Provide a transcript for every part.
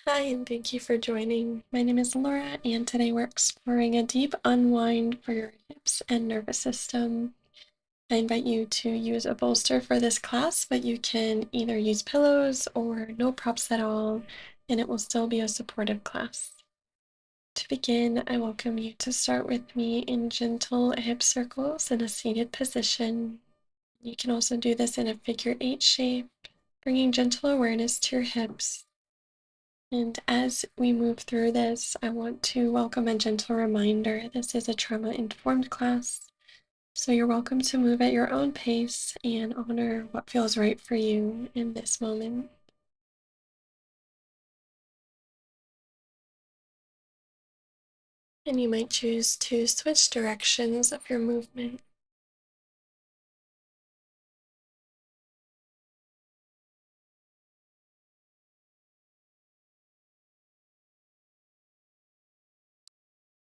Hi, and thank you for joining. My name is Laura, and today we're exploring a deep unwind for your hips and nervous system. I invite you to use a bolster for this class, but you can either use pillows or no props at all, and it will still be a supportive class. To begin, I welcome you to start with me in gentle hip circles in a seated position. You can also do this in a figure 8 shape, bringing gentle awareness to your hips. And as we move through this, I want to welcome a gentle reminder. This is a trauma-informed class, so you're welcome to move at your own pace and honor what feels right for you in this moment. And you might choose to switch directions of your movement.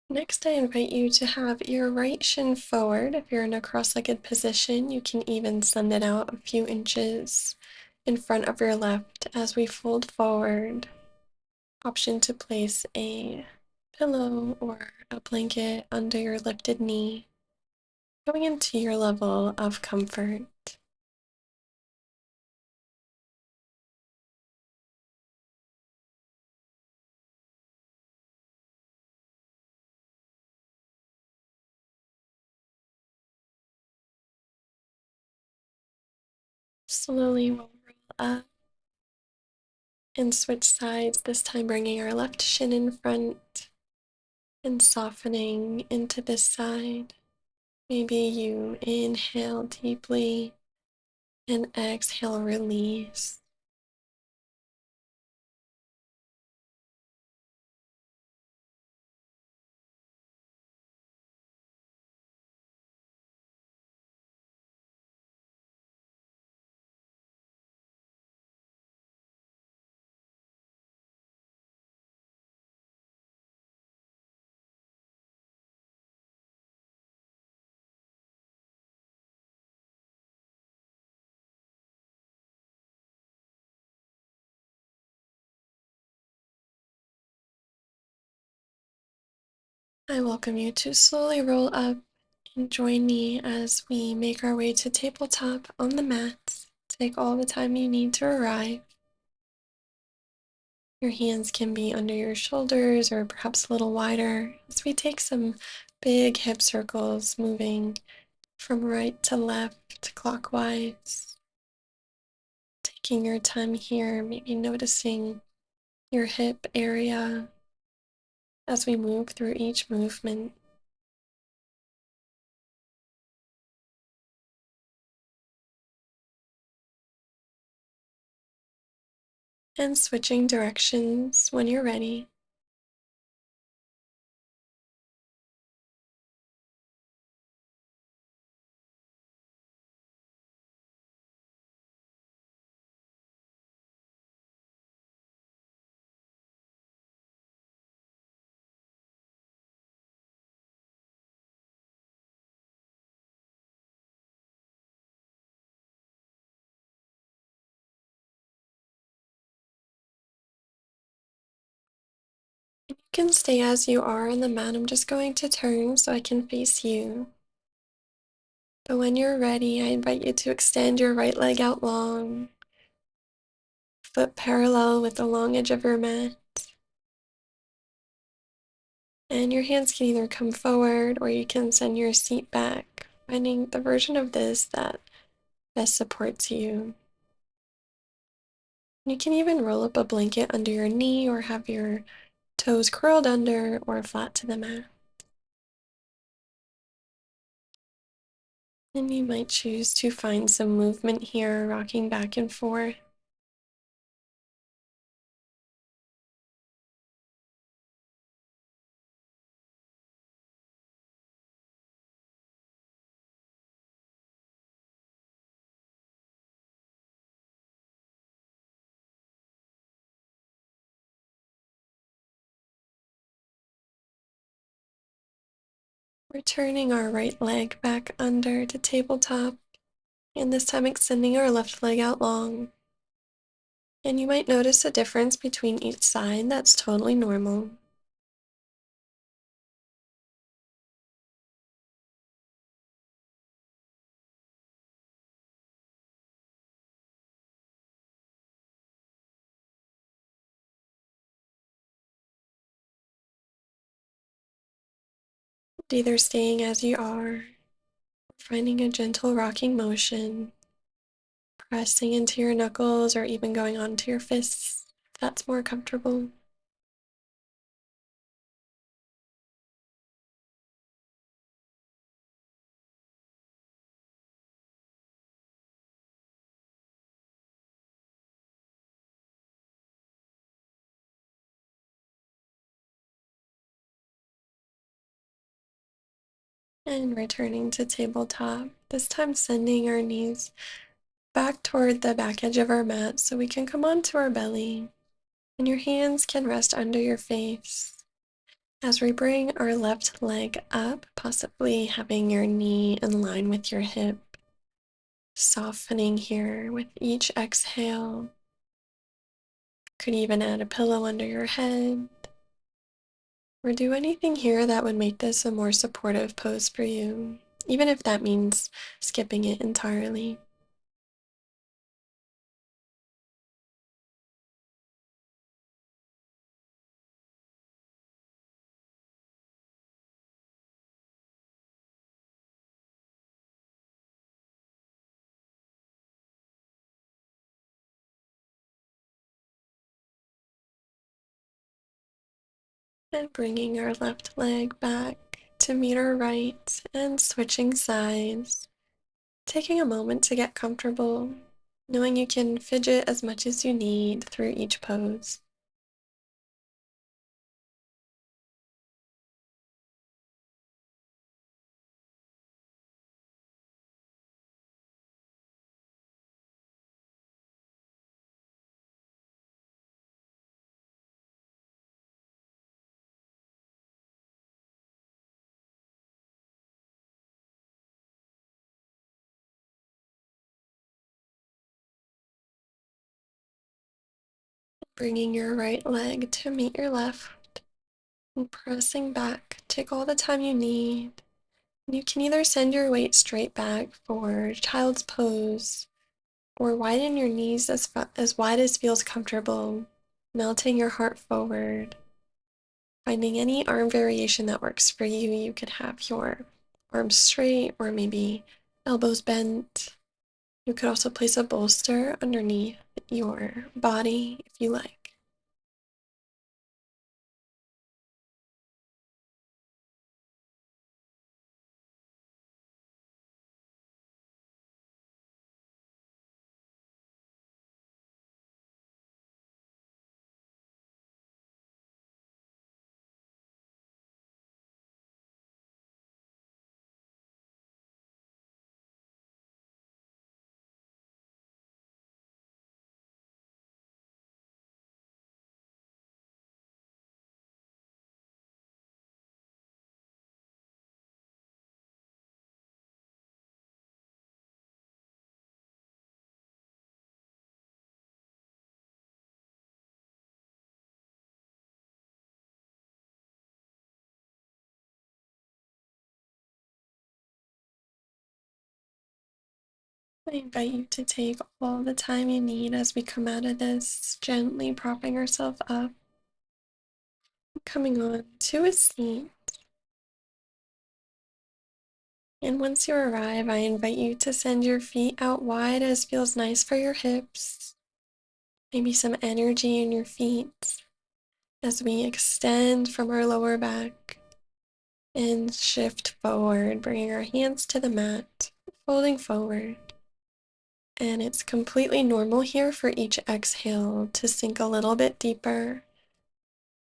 Next, I invite you to have your right shin forward. If you're in a cross-legged position, you can even send it out a few inches in front of your left as we fold forward. Option to place a pillow or a blanket under your lifted knee, going into your level of comfort. Slowly we'll roll up and switch sides, this time bringing our left shin in front and softening into this side. Maybe you inhale deeply and exhale, release. I welcome you to slowly roll up and join me as we make our way to tabletop on the mat. Take all the time you need to arrive. Your hands can be under your shoulders or perhaps a little wider as we take some big hip circles, moving from right to left clockwise. Taking your time here, maybe noticing your hip area as we move through each movement. And switching directions when you're ready. You can stay as you are on the mat. I'm just going to turn so I can face you. But when you're ready, I invite you to extend your right leg out long, foot parallel with the long edge of your mat. And your hands can either come forward or you can send your seat back, finding the version of this that best supports you. You can even roll up a blanket under your knee or have your toes curled under or flat to the mat. And you might choose to find some movement here, rocking back and forth. We're turning our right leg back under to tabletop, and this time extending our left leg out long. And you might notice a difference between each side. That's totally normal. Either staying as you are, finding a gentle rocking motion, pressing into your knuckles, or even going onto your fists if that's more comfortable. And returning to tabletop, this time sending our knees back toward the back edge of our mat so we can come onto our belly. And your hands can rest under your face as we bring our left leg up, possibly having your knee in line with your hip. Softening here with each exhale. Could even add a pillow under your head. Or do anything here that would make this a more supportive pose for you, even if that means skipping it entirely. And bringing our left leg back to meet our right and switching sides. Taking a moment to get comfortable, knowing you can fidget as much as you need through each pose. Bringing your right leg to meet your left and pressing back. Take all the time you need. You can either send your weight straight back for child's pose or widen your knees as wide as feels comfortable, melting your heart forward. Finding any arm variation that works for you. You could have your arms straight or maybe elbows bent. You could also place a bolster underneath your body if you like. I invite you to take all the time you need as we come out of this, gently propping ourselves up, coming on to a seat. And once you arrive, I invite you to send your feet out wide as feels nice for your hips. Maybe some energy in your feet as we extend from our lower back and shift forward, bringing our hands to the mat, folding forward. And it's completely normal here for each exhale to sink a little bit deeper.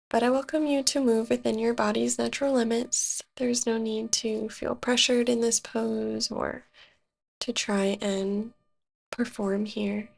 But I welcome you to move within your body's natural limits. There's no need to feel pressured in this pose or to try and perform here.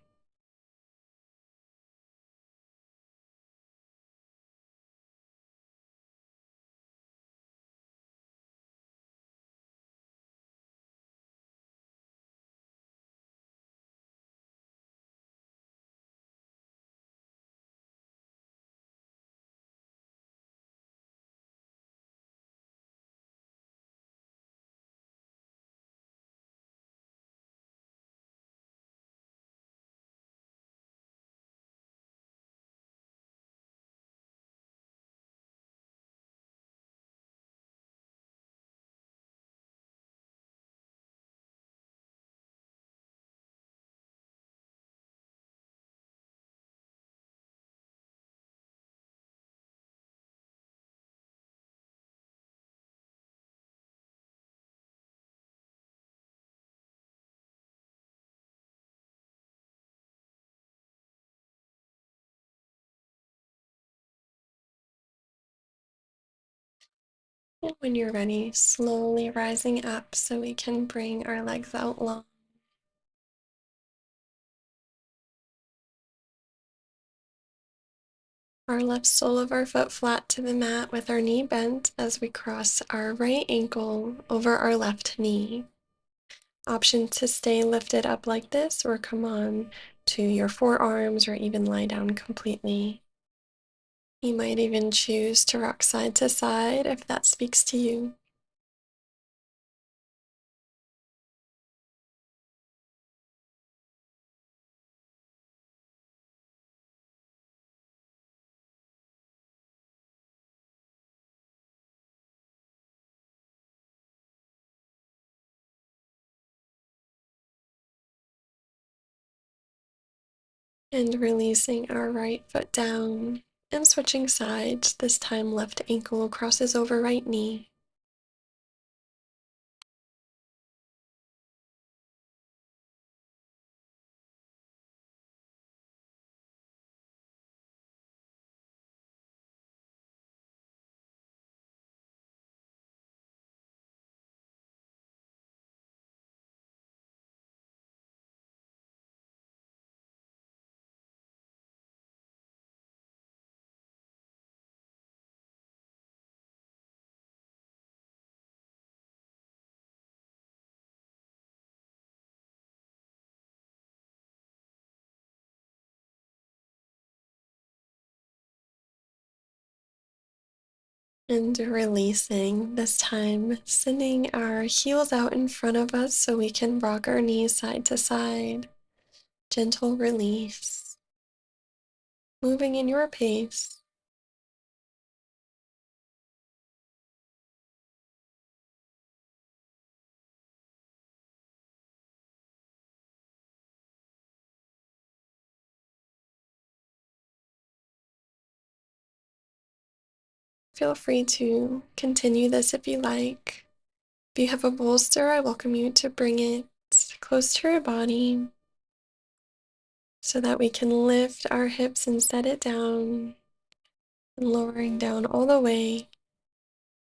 And when you're ready, slowly rising up so we can bring our legs out long. Our left sole of our foot flat to the mat with our knee bent as we cross our right ankle over our left knee. Option to stay lifted up like this or come on to your forearms or even lie down completely. You might even choose to rock side to side if that speaks to you. And releasing our right foot down and switching sides. This time left ankle crosses over right knee. And releasing, this time sending our heels out in front of us so we can rock our knees side to side. Gentle release. Moving in your pace. Feel free to continue this if you like. If you have a bolster, I welcome you to bring it close to your body so that we can lift our hips and set it down, and lowering down all the way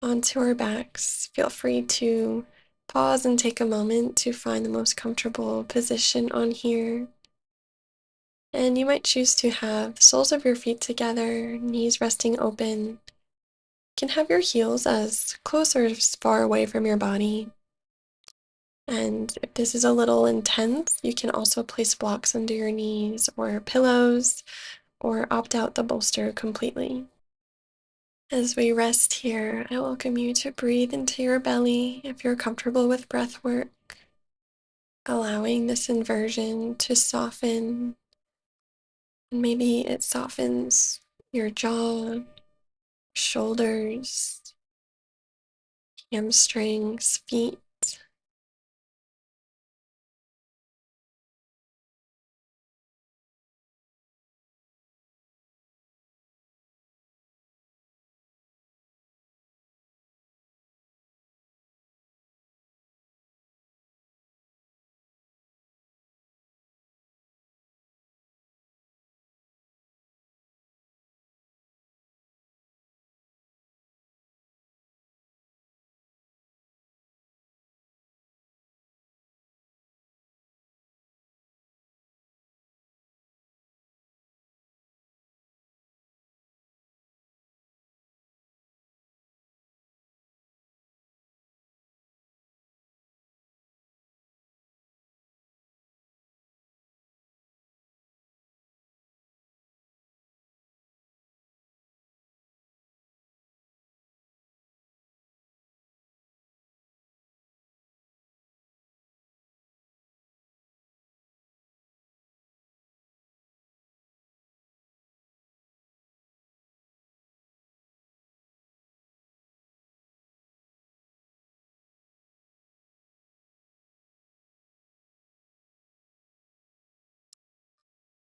onto our backs. Feel free to pause and take a moment to find the most comfortable position on here. And you might choose to have the soles of your feet together, knees resting open. You can have your heels as close or as far away from your body. And if this is a little intense, you can also place blocks under your knees or pillows, or opt out the bolster completely. As we rest here, I welcome you to breathe into your belly if you're comfortable with breath work, allowing this inversion to soften. And maybe it softens your jaw, shoulders, hamstrings, feet.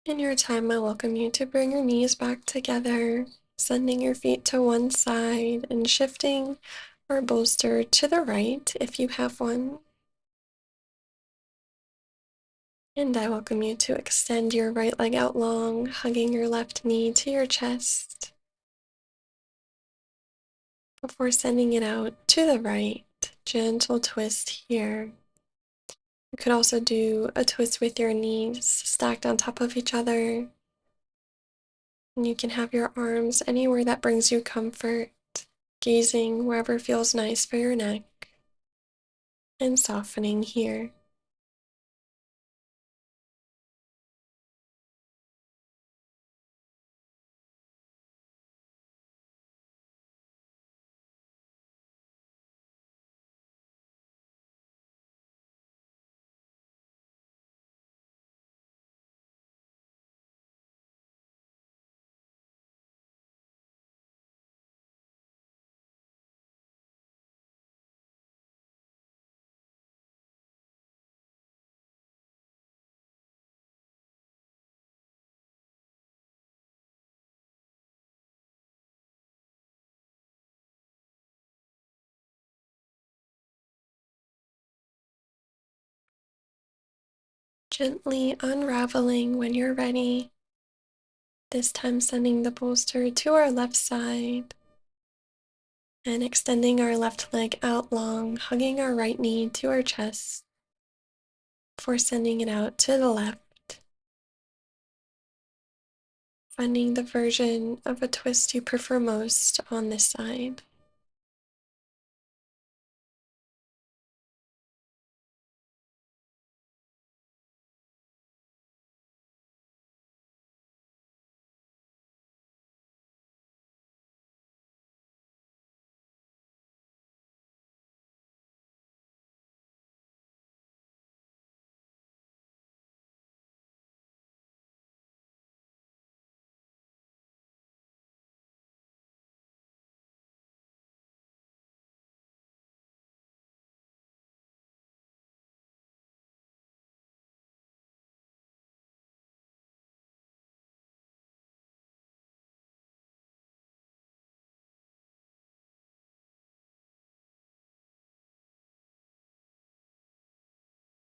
In your time, I welcome you to bring your knees back together, sending your feet to one side and shifting our bolster to the right if you have one. And I welcome you to extend your right leg out long, hugging your left knee to your chest. before sending it out to the right. Gentle twist here. You could also do a twist with your knees stacked on top of each other. And you can have your arms anywhere that brings you comfort, gazing wherever feels nice for your neck, and softening here. Gently unraveling when you're ready. This time sending the bolster to our left side and extending our left leg out long, hugging our right knee to our chest before sending it out to the left. Finding the version of a twist you prefer most on this side.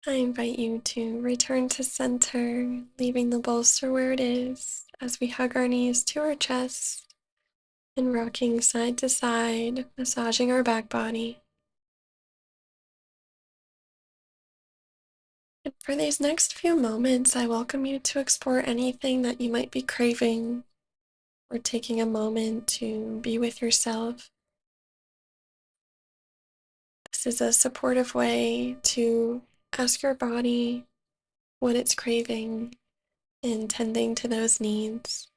I invite you to return to center, leaving the bolster where it is as we hug our knees to our chest and rocking side to side, massaging our back body. And for these next few moments, I welcome you to explore anything that you might be craving or taking a moment to be with yourself. This is a supportive way to ask your body what it's craving and tending to those needs.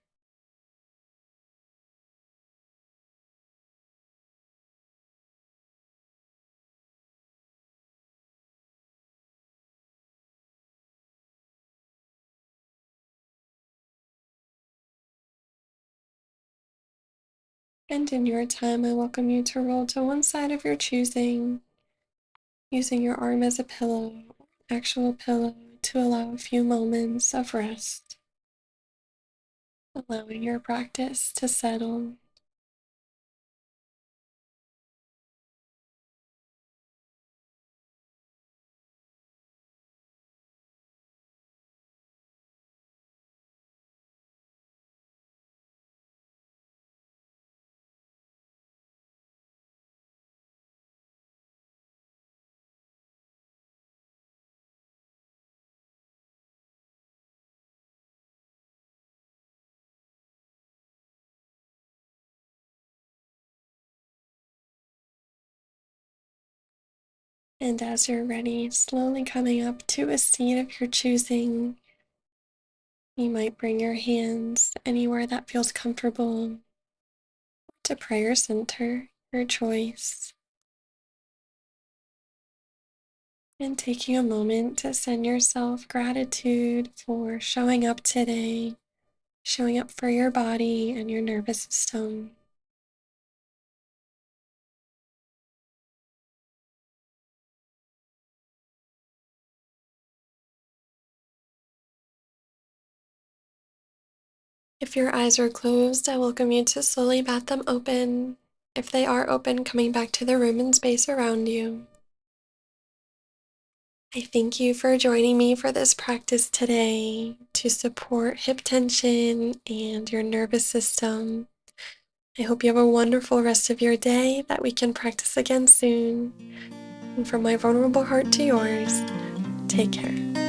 And in your time, I welcome you to roll to one side of your choosing, using your arm as a pillow, actual pillow, to allow a few moments of rest, allowing your practice to settle. And as you're ready, slowly coming up to a seat of your choosing, you might bring your hands anywhere that feels comfortable to prayer center, your choice. And taking a moment to send yourself gratitude for showing up today, showing up for your body and your nervous system. If your eyes are closed, I welcome you to slowly bat them open. If they are open, coming back to the room and space around you. I thank you for joining me for this practice today to support hip tension and your nervous system. I hope you have a wonderful rest of your day, that we can practice again soon. And from my vulnerable heart to yours, take care.